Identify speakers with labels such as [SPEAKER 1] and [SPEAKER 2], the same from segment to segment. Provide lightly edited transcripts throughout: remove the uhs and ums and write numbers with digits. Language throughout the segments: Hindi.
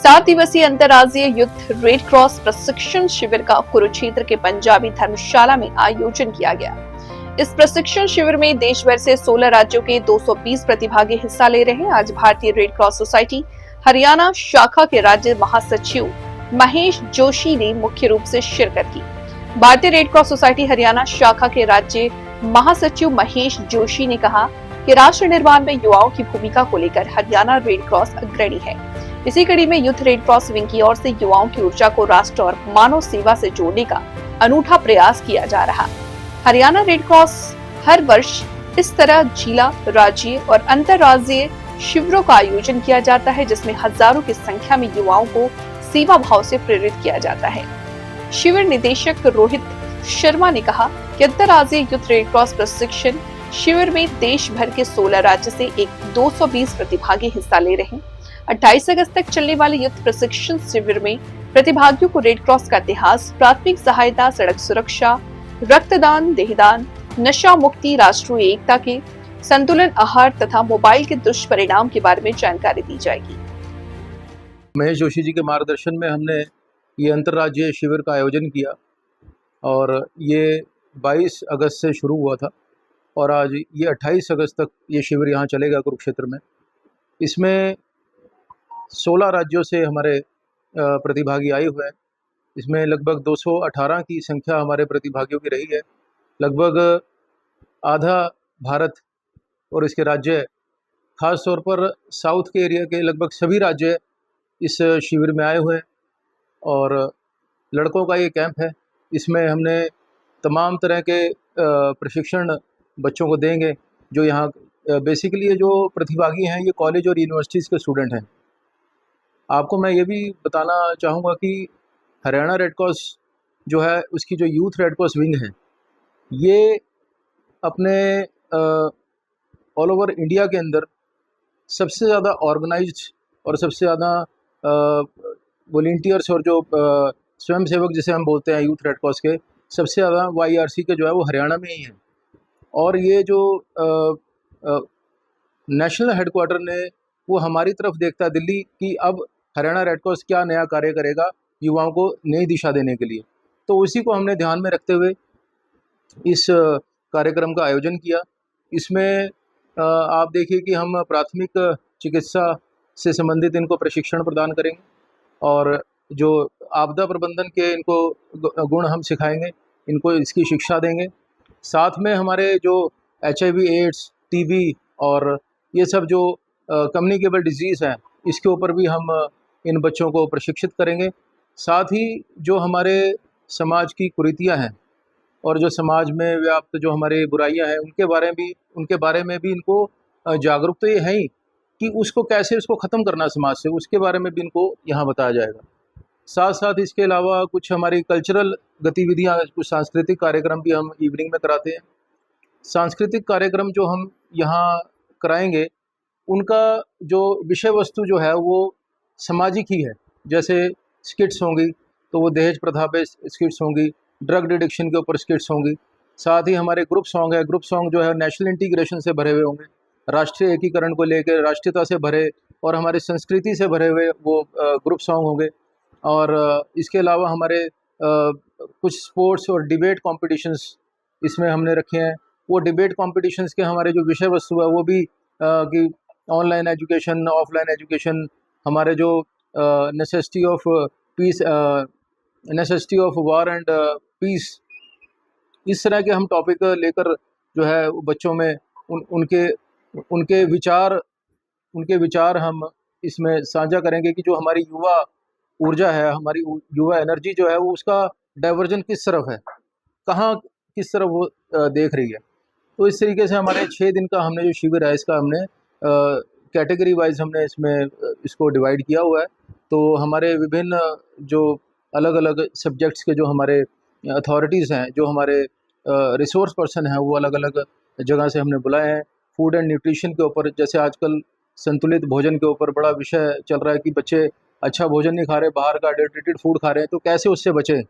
[SPEAKER 1] 7 दिवसीय अंतर्राज्यीय युद्ध रेड क्रॉस प्रशिक्षण शिविर का कुरुक्षेत्र के पंजाबी धर्मशाला में आयोजन किया गया। इस प्रशिक्षण शिविर में देश भर से 16 राज्यों के 220 प्रतिभागी हिस्सा ले रहे हैं। आज भारतीय रेड क्रॉस सोसाइटी हरियाणा शाखा के राज्य महासचिव महेश जोशी ने मुख्य रूप से शिरकत की। भारतीय रेड क्रॉस सोसाइटी हरियाणा शाखा के राज्य महासचिव महेश जोशी ने कहा कि राष्ट्र निर्माण में युवाओं की भूमिका को लेकर हरियाणा रेड क्रॉस अग्रणी है। इसी कड़ी में यूथ रेड क्रॉस विंग की ओर से युवाओं की ऊर्जा को राष्ट्र और मानव सेवा से जोड़ने का अनूठा प्रयास किया जा रहा। हरियाणा रेड क्रॉस हर वर्ष इस तरह जिला, राज्य और अंतर्राज्यीय शिविरों का आयोजन किया जाता है, जिसमें हजारों की संख्या में युवाओं को सेवा भाव से प्रेरित किया जाता है। शिविर निदेशक रोहित शर्मा ने कहा कि अंतर्राज्यीय यूथ रेड क्रॉस प्रशिक्षण शिविर में देश भर के 16 राज्य से 220 प्रतिभागी हिस्सा ले रहे हैं। 28 अगस्त तक चलने वाले युद्ध प्रशिक्षण शिविर में प्रतिभागियों को रेड क्रॉस का इतिहास, प्राथमिक सहायता, सड़क सुरक्षा, रक्तदान, देहदान, नशा मुक्ति, राष्ट्रीय एकता के संतुलन आहार तथा मोबाइल के दुष्परिणाम के बारे में जानकारी दी जाएगी।
[SPEAKER 2] महेश जोशी जी के मार्गदर्शन में हमने ये अंतर्राज्यीय शिविर का आयोजन किया और ये 22 अगस्त से शुरू हुआ था और आज ये 28 अगस्त तक ये शिविर यहाँ चलेगा कुरुक्षेत्र में। इसमें 16 राज्यों से हमारे प्रतिभागी आए हुए हैं। इसमें लगभग 218 की संख्या हमारे प्रतिभागियों की रही है। लगभग आधा भारत और इसके राज्य, ख़ास तौर पर साउथ के एरिया के लगभग सभी राज्य इस शिविर में आए हुए हैं और लड़कों का ये कैंप है। इसमें हमने तमाम तरह के प्रशिक्षण बच्चों को देंगे। जो यहाँ बेसिकली ये जो प्रतिभागी हैं ये कॉलेज और यूनिवर्सिटीज़ के स्टूडेंट हैं। आपको मैं ये भी बताना चाहूँगा कि हरियाणा रेड क्रॉस जो है उसकी जो यूथ रेड क्रॉस विंग है ये अपने ऑल ओवर इंडिया के अंदर सबसे ज़्यादा ऑर्गेनाइज्ड और सबसे ज़्यादा वॉलंटियर्स और जो स्वयंसेवक जिसे हम बोलते हैं यूथ रेड क्रॉस के, सबसे ज़्यादा YRC के जो है वो हरियाणा में ही हैं। और ये जो नेशनल हेडक्वार्टर ने वो हमारी तरफ देखता है दिल्ली कि अब हरियाणा रेड क्रॉस क्या नया कार्य करेगा युवाओं को नई दिशा देने के लिए। तो उसी को हमने ध्यान में रखते हुए इस कार्यक्रम का आयोजन किया। इसमें आप देखिए कि हम प्राथमिक चिकित्सा से संबंधित इनको प्रशिक्षण प्रदान करेंगे और जो आपदा प्रबंधन के इनको गुण हम सिखाएंगे, इनको इसकी शिक्षा देंगे। साथ में हमारे जो HIV, एड्स, TB और ये सब जो कम्युनिकेबल डिजीज़ हैं इसके ऊपर भी हम इन बच्चों को प्रशिक्षित करेंगे। साथ ही जो हमारे समाज की कुरीतियाँ हैं और जो समाज में व्याप्त जो हमारे बुराइयां हैं उनके बारे में भी इनको जागरूक तो ये है ही कि उसको कैसे उसको ख़त्म करना समाज से, उसके बारे में भी इनको यहाँ बताया जाएगा। साथ साथ इसके अलावा कुछ हमारी कल्चरल गतिविधियाँ, कुछ सांस्कृतिक कार्यक्रम भी हम इवनिंग में कराते हैं। सांस्कृतिक कार्यक्रम जो हम यहाँ कराएंगे उनका जो विषय वस्तु जो है वो सामाजिक ही है। जैसे स्किट्स होंगी तो वो दहेज प्रथा पे स्किट्स होंगी, ड्रग डिडक्शन के ऊपर स्किट्स होंगी। साथ ही हमारे ग्रुप सॉन्ग है, ग्रुप सॉन्ग जो है नेशनल इंटीग्रेशन से भरे हुए होंगे, राष्ट्रीय एकीकरण को लेकर राष्ट्रीयता से भरे और हमारी संस्कृति से भरे हुए वो ग्रुप सॉन्ग होंगे। और इसके अलावा हमारे कुछ स्पोर्ट्स और डिबेट कॉम्पिटिशन्स इसमें हमने रखे हैं। वो डिबेट कॉम्पिटिशन्स के हमारे जो विषय वस्तु है वो भी कि ऑनलाइन एजुकेशन, ऑफलाइन एजुकेशन, हमारे जो necessity of peace, necessity of war and peace, इस तरह के हम टॉपिक लेकर जो है बच्चों में उनके विचार हम इसमें साझा करेंगे कि जो हमारी युवा ऊर्जा है, हमारी युवा एनर्जी जो है वो उसका डाइवर्जन किस तरफ है, कहाँ किस तरफ वो देख रही है। तो इस तरीके से हमारे 6 दिन का हमने जो शिविर है इसका हमने कैटेगरी वाइज हमने इसमें इसको डिवाइड किया हुआ है। तो हमारे विभिन्न जो अलग अलग सब्जेक्ट्स के जो हमारे अथॉरिटीज़ हैं, जो हमारे रिसोर्स पर्सन हैं, वो अलग अलग जगह से हमने बुलाए हैं। फूड एंड न्यूट्रिशन के ऊपर, जैसे आजकल संतुलित भोजन के ऊपर बड़ा विषय चल रहा है कि बच्चे अच्छा भोजन नहीं खा रहे, बाहर का एडिटेड फूड खा रहे हैं, तो कैसे उससे बचें।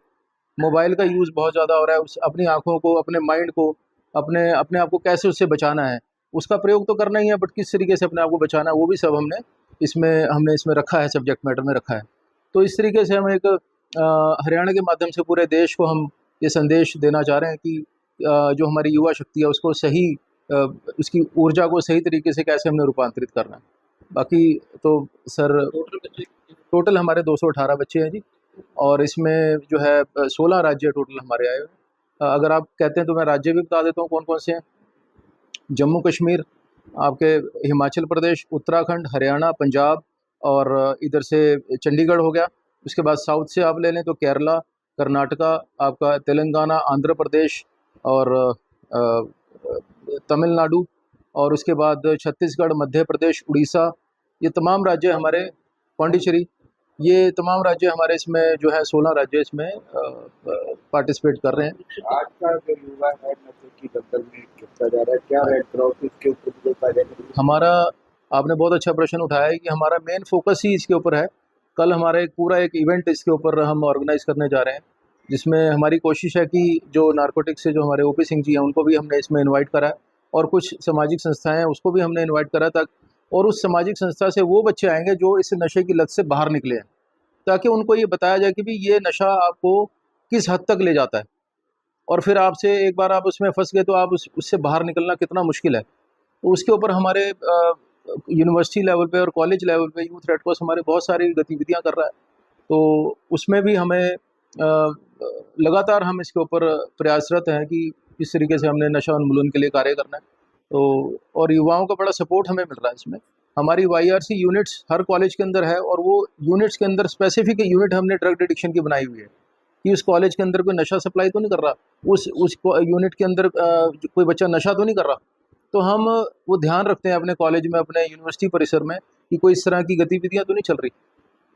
[SPEAKER 2] मोबाइल का यूज़ बहुत ज़्यादा हो रहा है, उस अपनी आँखों को, अपने माइंड को, अपने आप को कैसे उससे बचाना है। उसका प्रयोग तो करना ही है, बट किस तरीके से अपने आप को बचाना है वो भी सब हमने इसमें हमने इसमें रखा है, सब्जेक्ट मैटर में रखा है। तो इस तरीके से हम एक हरियाणा के माध्यम से पूरे देश को हम ये संदेश देना चाह रहे हैं कि जो हमारी युवा शक्ति है उसको सही अ, उसकी ऊर्जा को सही तरीके से कैसे हमने रूपांतरित करना है। बाकी तो सर टोटल हमारे 218 बच्चे हैं जी, और इसमें जो है 16 राज्य टोटल हमारे आए हुए हैं। अगर आप कहते हैं तो मैं राज्य भी बता देता हूँ कौन कौन से हैं। जम्मू कश्मीर, आपके हिमाचल प्रदेश, उत्तराखंड, हरियाणा, पंजाब, और इधर से चंडीगढ़ हो गया। उसके बाद साउथ से आप ले लें तो केरला, कर्नाटका, आपका तेलंगाना, आंध्र प्रदेश, और तमिलनाडु, और उसके बाद छत्तीसगढ़, मध्य प्रदेश, उड़ीसा, ये तमाम राज्य हमारे, पौंडीचेरी, ये तमाम राज्य हमारे इसमें जो है 16 राज्य इसमें पार्टिसिपेट कर रहे हैं।
[SPEAKER 3] आज का जो युवा है नशे की दलदल में गिरता जा रहा है, क्या रेड क्रॉस इसके ऊपर जो कार्य कर रही है?
[SPEAKER 2] हमारा, आपने बहुत अच्छा प्रश्न उठाया है कि हमारा मेन फोकस ही इसके ऊपर है। कल हमारा एक पूरा एक इवेंट इसके ऊपर हम ऑर्गेनाइज करने जा रहे हैं, जिसमें हमारी कोशिश है कि जो नारकोटिक्स से जो हमारे ओपी सिंह जी हैं उनको भी हमने इसमें इनवाइट करा है, और कुछ सामाजिक संस्थाएं हैं उसको भी हमने इनवाइट करा तक, और उस सामाजिक संस्था से वो बच्चे आएंगे जो इस नशे की लत से बाहर निकले हैं, ताकि उनको ये बताया जाए कि भी ये नशा आपको किस हद तक ले जाता है, और फिर आपसे एक बार आप उसमें फंस गए तो आप उससे बाहर निकलना कितना मुश्किल है। तो उसके ऊपर हमारे यूनिवर्सिटी लेवल पे और कॉलेज लेवल पे यूथ रेड क्रॉस हमारे बहुत सारी गतिविधियां कर रहा है। तो उसमें भी हमें लगातार हम इसके ऊपर प्रयासरत हैं कि किस तरीके से हमने नशा उन्मूलन के लिए कार्य करना है। तो और युवाओं का बड़ा सपोर्ट हमें मिल रहा है इसमें। हमारी YRC यूनिट्स हर कॉलेज के अंदर है, और वो यूनिट्स के अंदर स्पेसिफिक यूनिट हमने ड्रग एडिक्शन की बनाई हुई है कि उस कॉलेज के अंदर कोई नशा सप्लाई तो नहीं कर रहा, उस यूनिट के अंदर कोई बच्चा नशा तो नहीं कर रहा। तो हम वो ध्यान रखते हैं अपने कॉलेज में, अपने यूनिवर्सिटी परिसर में, कि कोई इस तरह की गतिविधियां तो नहीं चल रही,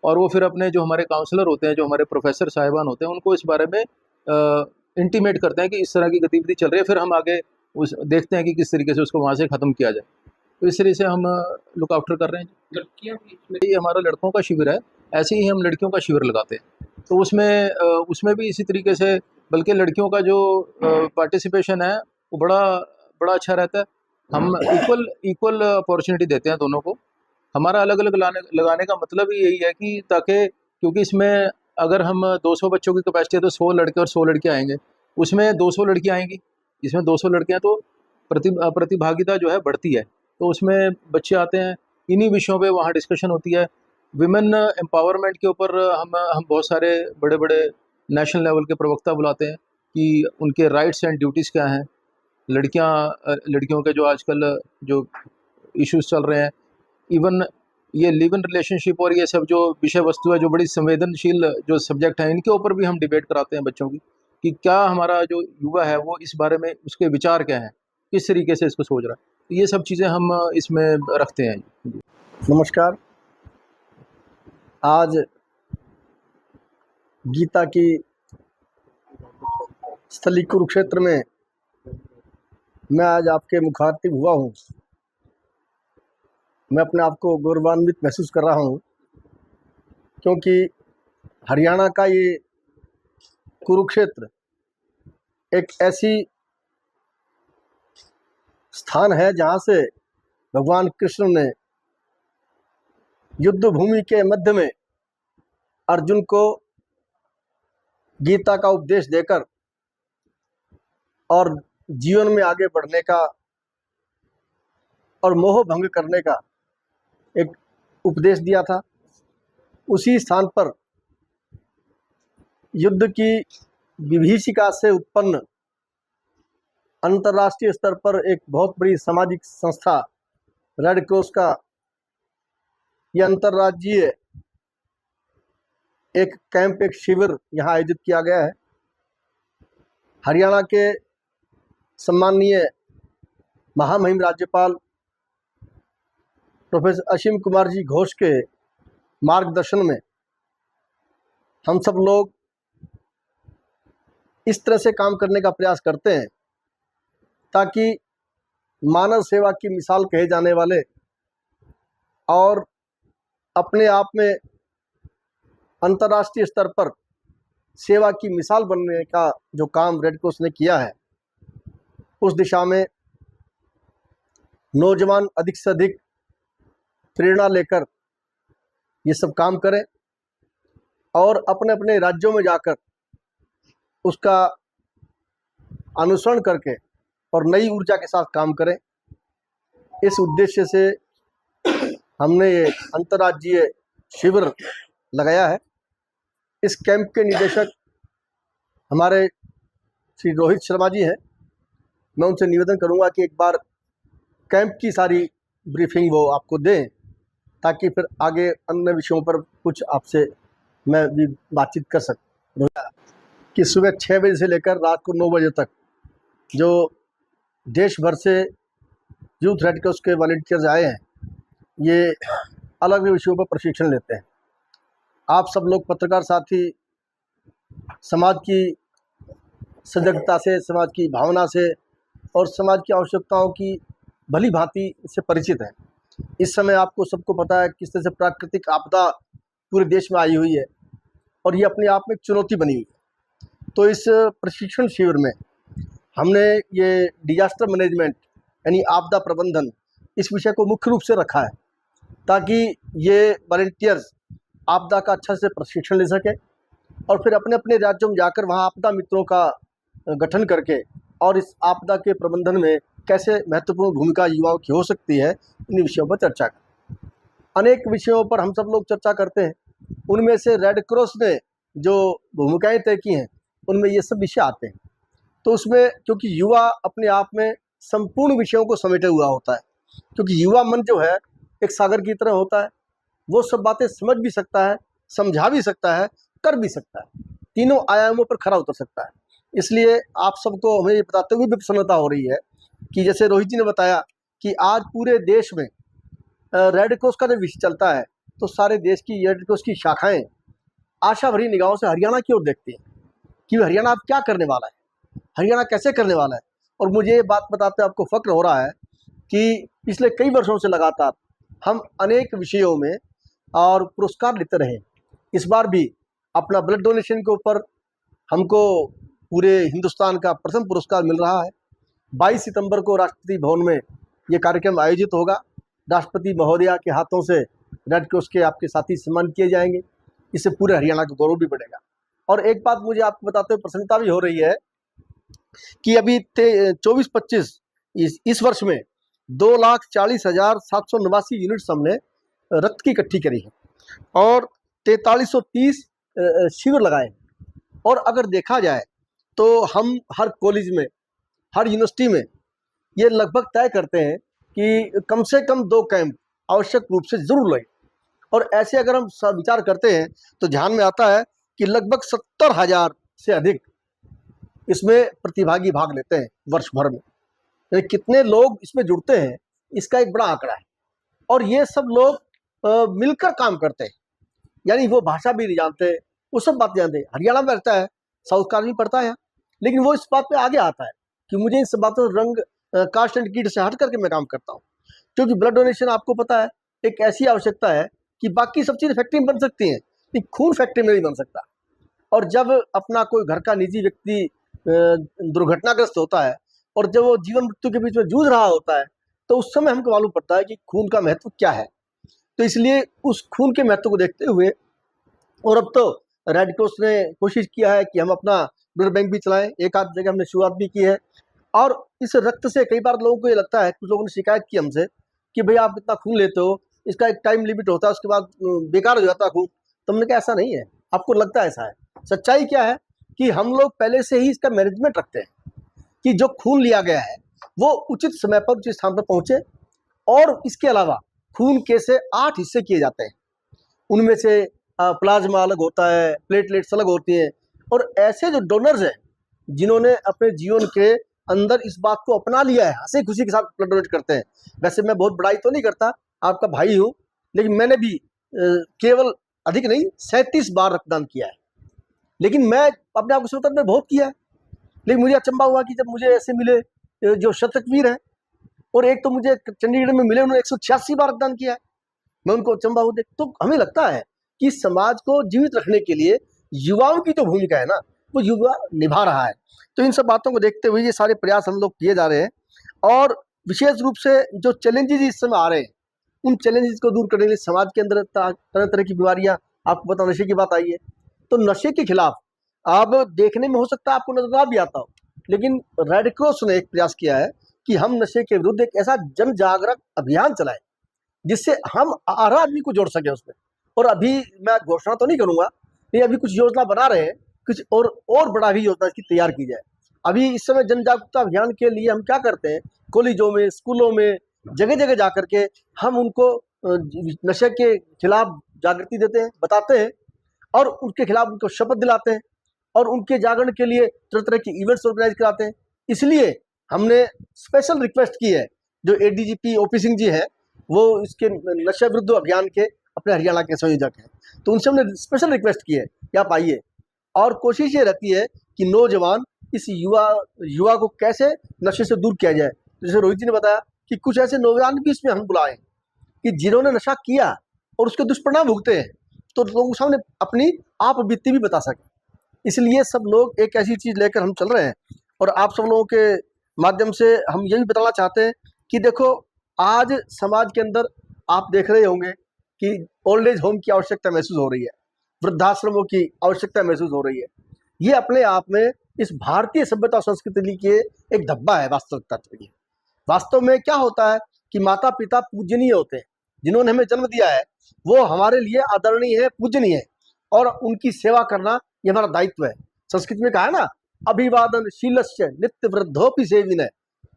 [SPEAKER 2] और वो फिर अपने जो हमारे काउंसलर होते हैं, जो हमारे प्रोफेसर साहिबान होते हैं, उनको इस बारे में इंटीमेट करते हैं कि इस तरह की गतिविधि चल रही है, फिर हम आगे उस देखते हैं कि किस तरीके से उसको वहाँ से ख़त्म किया जाए। तो इस तरह से हम लुक आफ्टर कर रहे हैं।
[SPEAKER 3] लड़कियां भी इसमें
[SPEAKER 2] ये हमारा लड़कों का शिविर है, ऐसे ही हम लड़कियों का शिविर लगाते हैं। तो उसमें भी इसी तरीके से, बल्कि लड़कियों का जो पार्टिसिपेशन है वो बड़ा बड़ा अच्छा रहता है। हम इक्वल अपॉर्चुनिटी देते हैं दोनों को। हमारा अलग अलग लगाने का मतलब ही यही है कि ताकि, क्योंकि इसमें अगर हम 200 बच्चों की कैपेसिटी है तो 100 लड़के और 100 लड़कियाँ आएंगे, उसमें 200 लड़कियाँ आएंगी, इसमें 200 लड़कियाँ, तो प्रतिभागिता जो है बढ़ती है। तो उसमें बच्चे आते हैं, इन्हीं विषयों पे वहाँ डिस्कशन होती है। विमेन एम्पावरमेंट के ऊपर हम बहुत सारे बड़े बड़े नेशनल लेवल के प्रवक्ता बुलाते हैं कि उनके राइट्स एंड ड्यूटीज़ क्या हैं। लड़कियों के जो आजकल जो इश्यूज चल रहे हैं, इवन ये लिव इन रिलेशनशिप और ये सब जो विषय वस्तु है, जो बड़ी संवेदनशील जो सब्जेक्ट हैं, इनके ऊपर भी हम डिबेट कराते हैं बच्चों की, कि क्या हमारा जो युवा है वो इस बारे में उसके विचार क्या हैं, किस तरीके से इसको सोच रहा है। तो ये सब चीज़ें हम इसमें रखते हैं जी।
[SPEAKER 4] नमस्कार। आज गीता की स्थली कुरुक्षेत्र में मैं आज आपके मुखातिब हुआ हूँ। मैं अपने आप को गौरवान्वित महसूस कर रहा हूँ, क्योंकि हरियाणा का ये कुरुक्षेत्र एक ऐसी स्थान है जहाँ से भगवान कृष्ण ने युद्ध भूमि के मध्य में अर्जुन को गीता का उपदेश देकर और जीवन में आगे बढ़ने का और मोह भंग करने का एक उपदेश दिया था। उसी स्थान पर युद्ध की विभीषिका से उत्पन्न अंतर्राष्ट्रीय स्तर पर एक बहुत बड़ी सामाजिक संस्था रेड क्रॉस का यह अंतर्राज्यीय एक कैंप, एक शिविर यहाँ आयोजित किया गया है। हरियाणा के सम्माननीय महामहिम राज्यपाल प्रोफेसर असीम कुमार जी घोष के मार्गदर्शन में हम सब लोग इस तरह से काम करने का प्रयास करते हैं ताकि मानव सेवा की मिसाल कहे जाने वाले और अपने आप में अंतर्राष्ट्रीय स्तर पर सेवा की मिसाल बनने का जो काम रेड क्रॉस ने किया है, उस दिशा में नौजवान अधिक से अधिक प्रेरणा लेकर ये सब काम करें और अपने अपने राज्यों में जाकर उसका अनुसरण करके और नई ऊर्जा के साथ काम करें। इस उद्देश्य से हमने ये अंतर्राज्यीय शिविर लगाया है। इस कैंप के निदेशक हमारे श्री रोहित शर्मा जी हैं। मैं उनसे निवेदन करूंगा कि एक बार कैंप की सारी ब्रीफिंग वो आपको दें, ताकि फिर आगे अन्य विषयों पर कुछ आपसे मैं भी बातचीत कर सकूं। कि सुबह 6 बजे से लेकर रात को 9 बजे तक जो देश भर से यूथ रेड क्रॉस के वॉलंटियर्स आए हैं, ये अलग अलग विषयों पर प्रशिक्षण लेते हैं। आप सब लोग पत्रकार साथी समाज की सजगता से, समाज की भावना से और समाज की आवश्यकताओं की भली भांति से परिचित हैं। इस समय आपको सबको पता है किस तरह से प्राकृतिक आपदा पूरे देश में आई हुई है और ये अपने आप में एक चुनौती बनी हुई है। तो इस प्रशिक्षण शिविर में हमने ये डिजास्टर मैनेजमेंट यानी आपदा प्रबंधन इस विषय को मुख्य रूप से रखा है, ताकि ये वॉलंटियर्स आपदा का अच्छा से प्रशिक्षण ले सकें और फिर अपने अपने राज्यों में जाकर वहाँ आपदा मित्रों का गठन करके और इस आपदा के प्रबंधन में कैसे महत्वपूर्ण भूमिका युवाओं की हो सकती है, इन विषयों पर चर्चा करें। अनेक विषयों पर हम सब लोग चर्चा करते हैं, उनमें से रेड क्रॉस ने जो भूमिकाएं तय की हैं उनमें ये सब विषय आते हैं। तो उसमें क्योंकि युवा अपने आप में संपूर्ण विषयों को समेटे हुआ होता है, क्योंकि युवा मन जो है एक सागर की तरह होता है, वो सब बातें समझ भी सकता है, समझा भी सकता है, कर भी सकता है, तीनों आयामों पर खरा उतर सकता है। इसलिए आप सबको हमें ये बताते हुए भी प्रसन्नता हो रही है कि जैसे रोहित जी ने बताया कि आज पूरे देश में रेड क्रॉस का जब विषय चलता है तो सारे देश की रेड क्रॉस की शाखाएं आशा भरी निगाहों से हरियाणा की ओर देखती हैं कि हरियाणा अब क्या करने वाला है, हरियाणा कैसे करने वाला है। और मुझे ये बात बताते आपको फक्र हो रहा है कि पिछले कई वर्षों से लगातार हम अनेक विषयों में और पुरस्कार लेते रहे। इस बार भी अपना ब्लड डोनेशन के ऊपर हमको पूरे हिंदुस्तान का प्रथम पुरस्कार मिल रहा है। 22 सितंबर को राष्ट्रपति भवन में ये कार्यक्रम आयोजित होगा। राष्ट्रपति महोदया के हाथों से रेड क्रॉस के आपके साथी सम्मान किए जाएंगे। इससे पूरे हरियाणा का गौरव भी बढ़ेगा। और एक बात मुझे आपको बताते हुए प्रसन्नता भी हो रही है कि अभी 24-25 इस वर्ष में 2,40,789 यूनिट्स हमने रक्त की इकट्ठी करी है और 4330 शिविर लगाए। और अगर देखा जाए तो हम हर कॉलेज में, हर यूनिवर्सिटी में ये लगभग तय करते हैं कि कम से कम 2 कैंप आवश्यक रूप से जरूर लगें। और ऐसे अगर हम विचार करते हैं तो ध्यान में आता है कि लगभग 70,000 से अधिक इसमें प्रतिभागी भाग लेते हैं वर्ष भर में। यानी कितने लोग इसमें जुड़ते हैं, इसका एक बड़ा आंकड़ा है। और ये सब लोग मिलकर काम करते हैं, यानी वो भाषा भी नहीं जानते, वो सब बात जानते हैं। हरियाणा में रहता है, साउथ का भी पढ़ता है, लेकिन वो इस बात पे आगे आता है कि मुझे इन सब बातों रंग कास्ट एंड क्रीड से हट करके मैं काम करता हूँ। क्योंकि ब्लड डोनेशन आपको पता है एक ऐसी आवश्यकता है कि बाकी सब चीज़ें फैक्ट्री में बन सकती हैं, लेकिन खून फैक्ट्री में नहीं बन सकता। और जब अपना कोई घर का निजी व्यक्ति दुर्घटनाग्रस्त होता है और जब वो जीवन मृत्यु के बीच में जूझ रहा होता है, तो उस समय हमको मालूम पड़ता है कि खून का महत्व क्या है। तो इसलिए उस खून के महत्व को देखते हुए और अब तो रेड क्रॉस ने कोशिश किया है कि हम अपना ब्लड बैंक भी चलाएं। एक आध जगह हमने शुरुआत भी की है। और इस रक्त से कई बार लोगों को ये लगता है, कुछ लोगों ने शिकायत की हमसे कि भाई आप इतना खून लेते हो, इसका एक टाइम लिमिट होता है, उसके बाद बेकार हो जाता है खून। तो हमने कहा ऐसा नहीं है, आपको लगता है ऐसा है। सच्चाई क्या है कि हम लोग पहले से ही इसका मैनेजमेंट रखते हैं कि जो खून लिया गया है वो उचित समय पर उचित स्थान पर पहुँचे। और इसके अलावा खून के से 8 हिस्से किए जाते हैं। उनमें से प्लाज्मा अलग होता है, प्लेटलेट्स अलग होती हैं। और ऐसे जो डोनर्स हैं जिन्होंने अपने जीवन के अंदर इस बात को अपना लिया है, हंसी खुशी के साथ ब्लड डोनेट करते हैं। वैसे मैं बहुत बड़ाई तो नहीं करता, आपका भाई हूँ, लेकिन मैंने भी केवल अधिक नहीं 37 बार रक्तदान किया है। लेकिन मैं अपने आप को सोचता मैं बहुत किया है, लेकिन मुझे अचंभा हुआ कि जब मुझे ऐसे मिले जो शतकवीर हैं, और एक तो मुझे चंडीगढ़ में मिले, उन्होंने 186 बार रक्तदान किया है। मैं उनको अचंभा हुआ देख। तो हमें लगता है कि समाज को जीवित रखने के लिए युवाओं की जो भूमिका है ना, वो युवा निभा रहा है। तो इन सब बातों को देखते हुए ये सारे प्रयास हम लोग किए जा रहे हैं। और विशेष रूप से जो चैलेंजेस इस समय आ रहे हैं, उन चैलेंजेस को दूर करने के लिए समाज के अंदर तरह तरह की बीमारियां, आपको पता नशे की बात आई है, तो नशे के खिलाफ अब देखने में हो सकता है आपको नजर ना भी आता हो, लेकिन रेड क्रॉस ने एक प्रयास किया है कि हम नशे के विरुद्ध एक ऐसा जन जागरण अभियान चलाएं जिससे हम हर आदमी को जोड़ सके उसमें। और अभी मैं घोषणा तो नहीं करूंगा, ये अभी कुछ योजना बना रहे हैं, कुछ और बड़ा भी योजना इसकी तैयार की जाए। अभी इस समय जन जागरूकता अभियान के लिए हम क्या करते हैं, कॉलेजों में, स्कूलों में, जगह जगह जा करके हम उनको नशे के खिलाफ जागृति देते हैं, बताते हैं और उनके खिलाफ उनको शपथ दिलाते हैं और उनके जागरण के लिए तरह तरह की इवेंट्स ऑर्गेनाइज कराते हैं। इसलिए हमने स्पेशल रिक्वेस्ट की है, जो एडीजीपी ओपी सिंह जी हैं, वो इसके नशा विरुद्ध अभियान के अपने हरियाणा के संयोजक हैं, तो उनसे हमने स्पेशल रिक्वेस्ट की है कि आप आइए। और कोशिश ये रहती है कि नौजवान इस युवा को कैसे नशे से दूर किया जाए। जैसे रोहित जी ने बताया कि कुछ ऐसे नौजवान भी इसमें हम बुलाएं कि जिन्होंने नशा किया और उसके दुष्परिणाम भुगते हैं, तो लोगों के सामने अपनी आप बीती भी बता सकें। इसलिए सब लोग एक ऐसी चीज़ लेकर हम चल रहे हैं और आप सब लोगों के माध्यम से हम ये भी बताना चाहते हैं कि देखो, आज समाज के अंदर आप देख रहे होंगे कि ओल्ड एज होम की आवश्यकता महसूस हो रही है, वृद्धाश्रमों की आवश्यकता महसूस हो रही है। ये अपने आप में इस भारतीय सभ्यता और संस्कृति के एक धब्बा है वास्तविकता चाहिए। वास्तव में क्या होता है कि माता पिता पूजनीय होते हैं, जिन्होंने हमें जन्म दिया है वो हमारे लिए आदरणीय है, पूजनीय है, और उनकी सेवा करना ये हमारा दायित्व है। संस्कृत में कहा है ना, अभिवादन शीलस्य नित्य वृद्धोपि सेविनः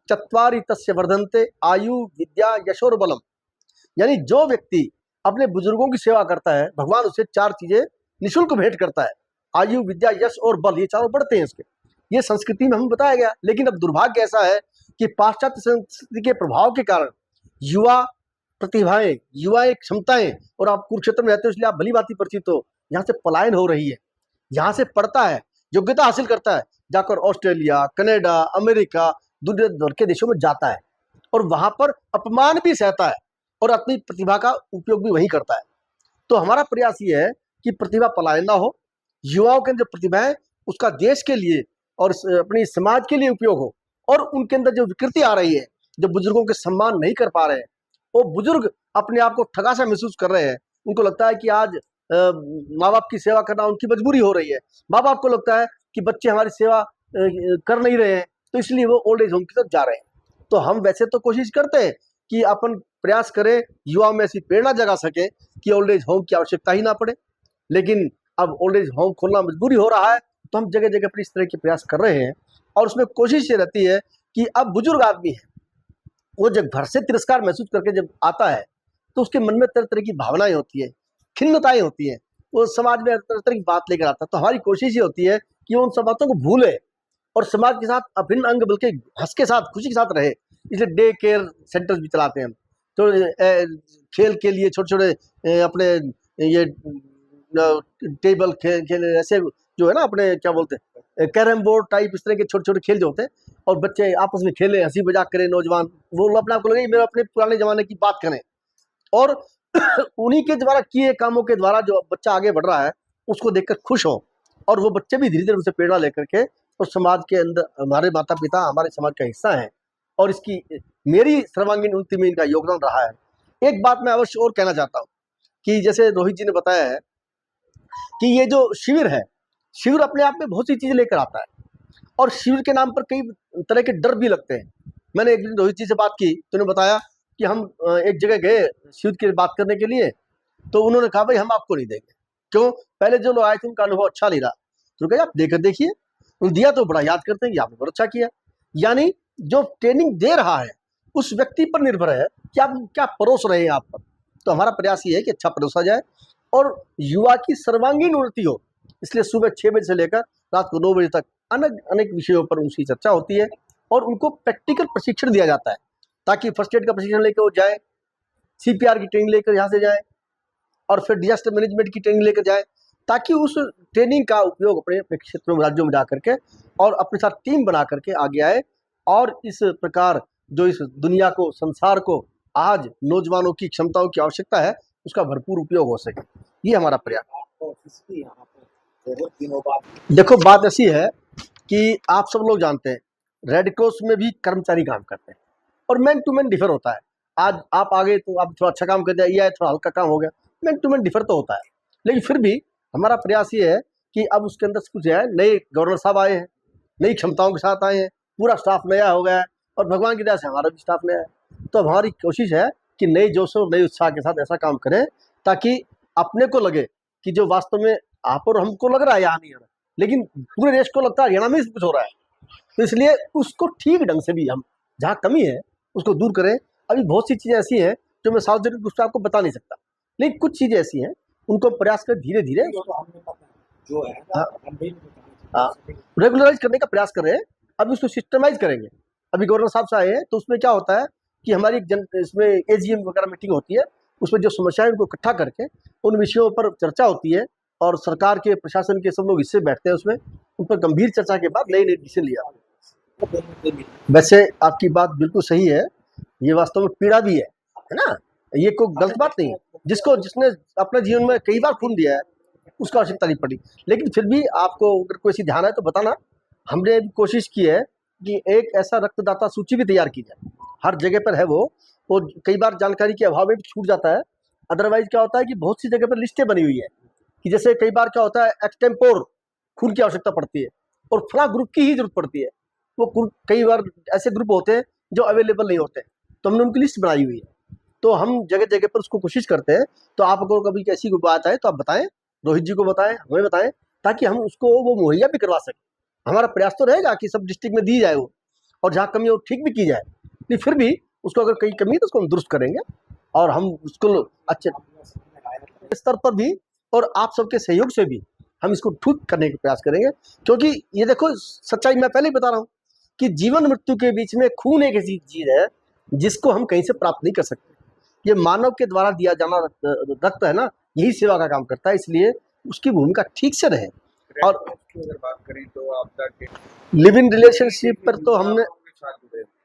[SPEAKER 4] चत्वारि तस्य वर्धन्ते आयु विद्या यशोर बलम। यानी जो व्यक्ति अपने बुजुर्गों की सेवा करता है, भगवान उसे 4 चीजें निःशुल्क भेंट करता है, आयु विद्या यश और बल, ये चारों बढ़ते हैं इसके। ये संस्कृति में हमें बताया गया। लेकिन अब दुर्भाग्य ऐसा है कि पाश्चात्य संस्कृति के प्रभाव के कारण युवा प्रतिभाएं, युवा क्षमताएं, और आप कुरुक्षेत्र में रहते हो इसलिए आप भली बात परिचित हो, यहाँ से पलायन हो रही है। यहाँ से पढ़ता है, योग्यता हासिल करता है, जाकर ऑस्ट्रेलिया, कनाडा, अमेरिका, दुनिया भर के देशों में जाता है और वहां पर अपमान भी सहता है और अपनी प्रतिभा का उपयोग भी वहीं करता है। तो हमारा प्रयास ये है कि प्रतिभा पलायन ना हो, युवाओं के अंदर प्रतिभा है उसका देश के लिए और अपने समाज के लिए उपयोग हो, और उनके अंदर जो विकृति आ रही है, जो बुजुर्गों के सम्मान नहीं कर पा रहे हैं, वो बुजुर्ग अपने आप को ठगा सा महसूस कर रहे हैं। उनको लगता है कि आज माँ बाप की सेवा करना उनकी मजबूरी हो रही है, माँ बाप को लगता है कि बच्चे हमारी सेवा कर नहीं रहे हैं, तो इसलिए वो ओल्ड एज होम की तरफ जा रहे हैं। तो हम वैसे तो कोशिश करते हैं कि अपन प्रयास करें युवा में ऐसी प्रेरणा जगा सके कि ओल्ड एज होम की आवश्यकता ही ना पड़े, लेकिन अब ओल्ड एज होम खोलना मजबूरी हो रहा है, तो हम जगह जगह पर इस तरह के प्रयास कर रहे हैं। और उसमें कोशिश ये रहती है कि अब बुजुर्ग आदमी है, वो जब घर से तिरस्कार महसूस करके जब आता है तो उसके मन में तरह तरह की भावनाएं होती है, खिन्नताएं होती है, वो समाज में तरह तरह की बात लेकर आता है। तो हमारी कोशिश ये होती है कि वो उन सब बातों को भूले और समाज के साथ अभिन्न अंग बल्कि हंस के साथ, खुशी के साथ रहे। इसलिए डे केयर सेंटर्स भी चलाते हैं हम, तो खेल के लिए छोटे छोटे अपने ये टेबल खेल ऐसे जो है ना, अपने क्या बोलते हैं, कैरम बोर्ड टाइप, इस तरह के छोटे छोटे खेल जो होते हैं, और बच्चे आपस में खेलें, हंसी मजाक करें, नौजवान वो अपने आप को लगे मेरे अपने पुराने जमाने की बात करें, और उन्हीं के द्वारा किए कामों के द्वारा जो बच्चा आगे बढ़ रहा है उसको देखकर खुश हो, और वो बच्चे भी धीरे धीरे उनसे प्रेरणा लेकर के और समाज के अंदर हमारे माता पिता हमारे समाज का हिस्सा हैं, और इसकी मेरी सर्वांगीण उन्नति में इनका योगदान रहा है। एक बात मैं अवश्य और कहना चाहता हूँ कि जैसे रोहित जी ने बताया है कि ये जो शिविर है, शिविर अपने आप में बहुत सी चीजें लेकर आता है, और शिविर के नाम पर कई तरह के डर भी लगते हैं। मैंने एक दिन रोहित जी से बात की तो उन्होंने बताया कि हम एक जगह गए शिविर की बात करने के लिए, तो उन्होंने कहा भाई हम आपको नहीं देंगे। क्यों? पहले जो लोग आए थे उनका अनुभव अच्छा नहीं रहा। तो कहा आप देकर देखिए, दिया तो बड़ा याद करते हैं कि आपने बहुत अच्छा किया। यानी जो ट्रेनिंग दे रहा है उस व्यक्ति पर निर्भर है कि आप क्या परोस रहे हैं आप पर। तो हमारा प्रयास ये है कि अच्छा परोसा जाए और युवा की सर्वांगीण उन्नति हो। इसलिए सुबह 6 बजे से लेकर रात को 9 बजे तक अनेक विषयों पर उनकी चर्चा होती है और उनको प्रैक्टिकल प्रशिक्षण दिया जाता है, ताकि फर्स्ट एड का प्रशिक्षण लेकर वो जाए, CPR की ट्रेनिंग लेकर यहाँ से जाए, और फिर डिजास्टर मैनेजमेंट की ट्रेनिंग लेकर जाए, ताकि उस ट्रेनिंग का उपयोग अपने क्षेत्रों में, राज्यों में जा करके और अपने साथ टीम बना करके आगे आए, और इस प्रकार जो इस दुनिया को, संसार को आज नौजवानों की क्षमताओं की आवश्यकता है उसका भरपूर उपयोग हो सके। ये हमारा प्रयास।
[SPEAKER 3] ऑफिस की यहाँ पर बहुत दिनों बाद
[SPEAKER 4] देखो, बात ऐसी है कि आप सब लोग जानते हैं रेड क्रॉस में भी कर्मचारी काम करते हैं और मैन टू मैन डिफर होता है। आज आप आ गए तो आप थोड़ा अच्छा काम कर दिया, ये आए थोड़ा हल्का काम हो गया, मैन टू मैन डिफर तो होता है। लेकिन फिर भी हमारा प्रयास ये है कि अब उसके अंदर कुछ है, नए गवर्नर साहब आए हैं, नई क्षमताओं के साथ आए हैं, पूरा स्टाफ नया हो गया है और भगवान की दया से हमारा भी स्टाफ नया है। तो अब हमारी कोशिश है कि नए जोश और नए उत्साह के साथ ऐसा काम करें ताकि अपने को लगे कि जो वास्तव में आप और हमको लग रहा है यहाँ नहीं हो रहा, लेकिन पूरे देश को लगता है हरियाणा में कुछ हो रहा है। तो इसलिए उसको ठीक ढंग से भी हम जहाँ कमी है उसको दूर करें। अभी बहुत सी चीज़ें ऐसी हैं जो मैं सार्वजनिक रूप से आपको बता नहीं सकता, लेकिन कुछ चीज़ें ऐसी हैं उनको प्रयास कर धीरे धीरे
[SPEAKER 3] जो है
[SPEAKER 4] हाँ।
[SPEAKER 3] हम भी नहीं बताना
[SPEAKER 4] हाँ,
[SPEAKER 3] चाहते।
[SPEAKER 4] रेगुलराइज करने का प्रयास कर रहे हैं। अभी उसको सिस्टमाइज करेंगे। अभी गवर्नर साहब से आए हैं तो उसमें क्या होता है कि हमारी इसमें एजीएम वगैरह मीटिंग होती है, उसमें जो समस्याएं उनको इकट्ठा करके उन विषयों पर चर्चा होती है और सरकार के प्रशासन के सब लोग इससे बैठते हैं, उसमें उन पर गंभीर चर्चा के बाद नए नए डिसीजन लिया। वैसे आपकी बात बिल्कुल सही है, ये वास्तव में पीड़ा भी है ना, ये कोई गलत बात नहीं है। जिसने अपने जीवन में कई बार खून दिया है उसका आवश्यकता नहीं पड़ी, लेकिन फिर भी आपको अगर कोई ऐसी ध्यान है तो बताना। हमने कोशिश की है कि एक ऐसा रक्तदाता सूची भी तैयार की जाए, हर जगह पर है वो कई बार जानकारी के अभाव में भी छूट जाता है। अदरवाइज क्या होता है कि बहुत सी जगह पर लिस्टें बनी हुई है कि जैसे कई बार क्या होता है एक्सटेम्पोर खून की आवश्यकता पड़ती है और फला ग्रुप की ही जरूरत पड़ती है, वो कई बार ऐसे ग्रुप होते हैं जो अवेलेबल नहीं होते, तो हमने उनकी लिस्ट बनाई हुई है। तो हम जगह जगह पर उसको कोशिश करते हैं। तो आपको कभी ऐसी कोई बात आए तो आप बताएं, रोहित जी को बताएं, हमें बताएं, ताकि हम उसको वो मुहैया भी करवा सकें। हमारा प्रयास तो रहेगा कि सब डिस्ट्रिक्ट में दी जाए वो, और जहाँ कमी हो ठीक भी की जाए, लेकिन फिर भी उसको अगर कहीं कमी है तो उसको हम दुरुस्त करेंगे और हम उसको अच्छे स्तर पर भी और आप सबके सहयोग से भी हम इसको ठीक करने का प्रयास करेंगे। क्योंकि ये देखो सच्चाई मैं पहले ही बता रहा हूँ कि जीवन मृत्यु के बीच में खून एक ऐसी चीज है जिसको हम कहीं से प्राप्त नहीं कर सकते। ये मानव के द्वारा दिया जाना रक्त है ना, यही सेवा का काम करता है, इसलिए उसकी भूमिका ठीक से रहे। और
[SPEAKER 3] अगर बात करें तो आपदा के
[SPEAKER 4] लिव इन रिलेशनशिप पर तो हमने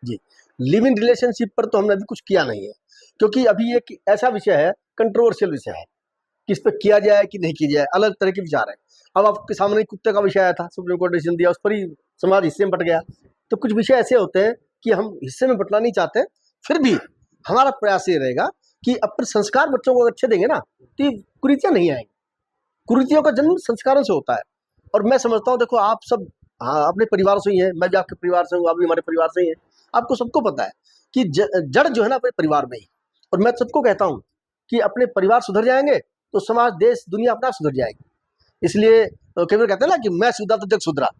[SPEAKER 4] जी लिव इन रिलेशनशिप पर तो हमने अभी कुछ किया नहीं है, क्योंकि अभी एक ऐसा विषय है, कंट्रोवर्शियल विषय है, किस पे किया जाए कि नहीं किया जाए, अलग तरह के विचार है। अब आपके सामने कुत्ते का विषय आया था, सुप्रीम कोर्ट ने डिसीजन दिया, उस पर ही समाज हिस्से में बट गया। तो कुछ विषय ऐसे होते हैं कि हम हिस्से में बटना नहीं चाहते, फिर भी हमारा प्रयास ये रहेगा कि अपने संस्कार बच्चों को अच्छे देंगे ना तो ये कुरीतियाँ नहीं आएंगी। कुरीतियों का जन्म संस्कारों से होता है। और मैं समझता हूँ, देखो आप सब अपने परिवार से ही हैं, मैं भी आपके परिवार से हूँ, आप भी हमारे परिवार से ही हैं। आपको सबको पता है कि जड़ जो है ना अपने परिवार में ही। और मैं सबको कहता हूँ कि अपने परिवार सुधर जाएंगे तो समाज, देश, दुनिया अपना सुधर जाएगी। इसलिए कई बार कहते हैं ना कि मैं सुधरा तो जग सुधरा।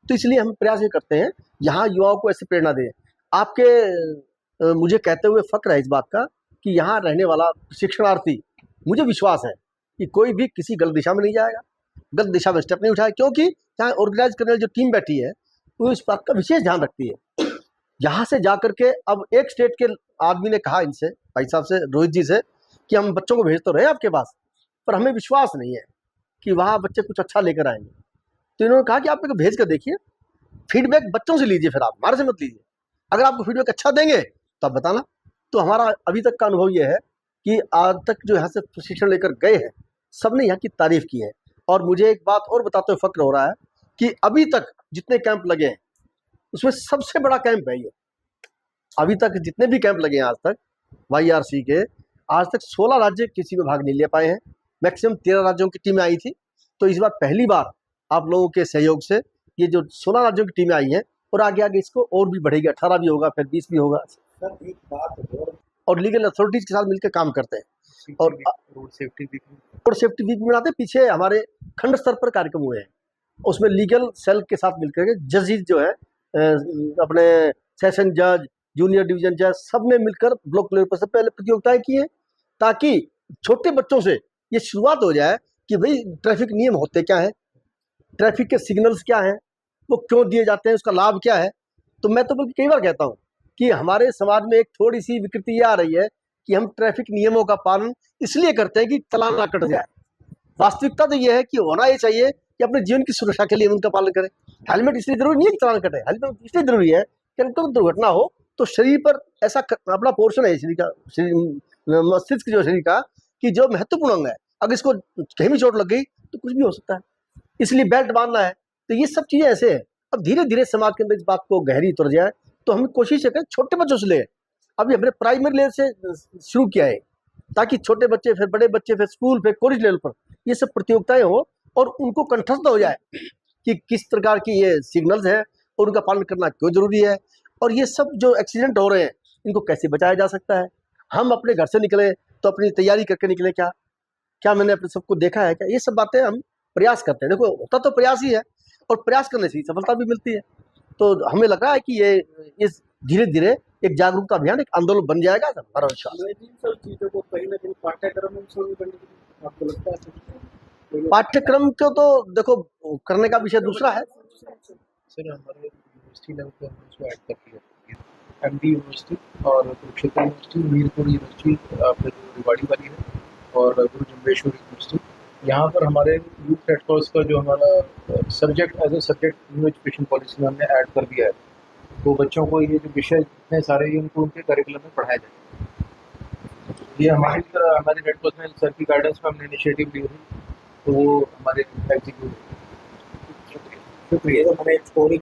[SPEAKER 4] तो इसलिए हम प्रयास ये करते हैं यहाँ युवाओं को ऐसे प्रेरणा दें। आपके मुझे कहते हुए फक्र है इस बात का कि यहाँ रहने वाला शिक्षणार्थी, मुझे विश्वास है कि कोई भी किसी गलत दिशा में नहीं जाएगा, गलत दिशा में स्टेप नहीं उठाए, क्योंकि यहाँ ऑर्गेनाइज करने वाली जो टीम बैठी है वो इस बात का विशेष ध्यान रखती है। यहाँ से जा करके अब एक स्टेट के आदमी ने कहा इनसे, भाई साहब से, रोहित जी से, कि हम बच्चों को भेज तो रहे हैं आपके पास, पर हमें विश्वास नहीं है कि वहाँ बच्चे कुछ अच्छा लेकर आएंगे। तो इन्होंने कहा कि आप मेरे को भेज कर देखिए, फीडबैक बच्चों से लीजिए, फिर आप हमारे से मत लीजिए। अगर आपको फीडबैक अच्छा देंगे तो आप बताना। तो हमारा अभी तक का अनुभव ये है कि आज तक जो यहाँ से प्रशिक्षण लेकर गए हैं सबने यहाँ की तारीफ की है। और मुझे एक बात और बताते हुए फक्र हो रहा है कि अभी तक जितने कैंप लगे हैं उसमें सबसे बड़ा कैंप है ये। अभी तक जितने भी कैंप लगे हैं आज तक YRC के, आज तक 16 राज्य किसी में भाग नहीं ले पाए हैं। मैक्सिमम 13 राज्यों की टीमें आई थी। तो इस बार पहली बार आप लोगों के सहयोग से ये जो 16 राज्यों की टीमें आई हैं, और आगे आगे इसको और भी बढ़ेगी, 18 भी होगा, फिर 20 भी होगा।
[SPEAKER 3] सर एक बात
[SPEAKER 4] और लीगल अथॉरिटीज के साथ मिलकर काम करते हैं और
[SPEAKER 3] रोड सेफ्टी
[SPEAKER 4] वीक बनाते हैं। पीछे हमारे खंड स्तर पर कार्यक्रम हुए हैं, उसमें लीगल सेल के साथ मिलकर के जजेस जो है, अपने सेशन जज, जूनियर डिवीजन जज, सब ने मिलकर ब्लॉक लेवल पर से पहले प्रतियोगिताएं की हैं, ताकि छोटे बच्चों से ये शुरुआत हो जाए कि भाई ट्रैफिक नियम होते क्या है, ट्रैफिक के सिग्नल्स क्या हैं, वो क्यों दिए जाते हैं, उसका लाभ क्या है। तो मैं तो बल्कि कई बार कहता हूँ कि हमारे समाज में एक थोड़ी सी विकृति ये आ रही है कि हम ट्रैफिक नियमों का पालन इसलिए करते हैं कि चालान ना कट जाए। वास्तविकता तो ये है कि होना ये चाहिए कि अपने जीवन की सुरक्षा के लिए उनका पालन करें। हेलमेट इसलिए जरूरी नहीं है कि चालान कटे, हेलमेट इसलिए जरूरी है कि अगर तो दुर्घटना हो तो शरीर पर ऐसा अपना पोर्शन है शरीर का, मस्तिष्क जो शरीर का, कि जो महत्वपूर्ण अंग है, अगर इसको कहीं भी चोट लग गई तो कुछ भी हो सकता है। इसलिए बेल्ट बांधना है। तो ये सब चीजें ऐसे है। अब धीरे धीरे समाज के अंदर इस बात को गहरी उतर जाए, तो हम कोशिश करें छोटे बच्चों से ले अभी हमने प्राइमरी लेवल से शुरू किया है, ताकि छोटे बच्चे, फिर बड़े बच्चे, फिर स्कूल, फिर कॉलेज लेवल पर ये सब प्रतियोगिताएं हो और उनको कंठस्थ हो जाए कि किस प्रकार की ये सिग्नल्स है और उनका पालन करना क्यों जरूरी है, और ये सब जो एक्सीडेंट हो रहे हैं इनको कैसे बचाया जा सकता है। हम अपने घर से निकले तो अपनी तैयारी करके निकले, क्या क्या मैंने अपने सबको देखा है क्या, ये सब बातें हम प्रयास करते हैं। देखो, होता तो प्रयास ही है और प्रयास करने से ही सफलता भी मिलती है। तो हमें लग रहा है कि ये इस धीरे धीरे एक जागरूकता अभियान, एक आंदोलन बन जाएगा, हमारा विश्वास है।
[SPEAKER 3] इन सब चीजों को कहीं ना कहीं पाठ्यक्रम में शामिल करने के लिए आपको लगता है?
[SPEAKER 4] पाठ्यक्रम को तो देखो करने का विषय दूसरा है।
[SPEAKER 2] सर हमारे यूनिवर्सिटी लेवल पे हमने इसको ऐड कर दिया, एमडी यूनिवर्सिटी और कुरुक्षेत्र यूनिवर्सिटी, मीरपुर यूनिवर्सिटी आपके जो रिवाड़ी वाली है, और गुरु जम्बेश्वर यूनिवर्सिटी, यहाँ पर हमारे यूथ रेड क्रॉस का जो हमारा subject as a subject new education policy में हमने ऐड कर दिया है। तो बच्चों को ये जो विषय इतने सारे ये उनको उनके करिकुलम में पढ़ाया जाए। ये हमारे रेड क्रॉस में सर की गाइडेंस में हमने इनिशिएटिव ली थी, तो वो हमारे एग्जीक्यूट।
[SPEAKER 3] शुक्रिया। मैंने एक स्टोरी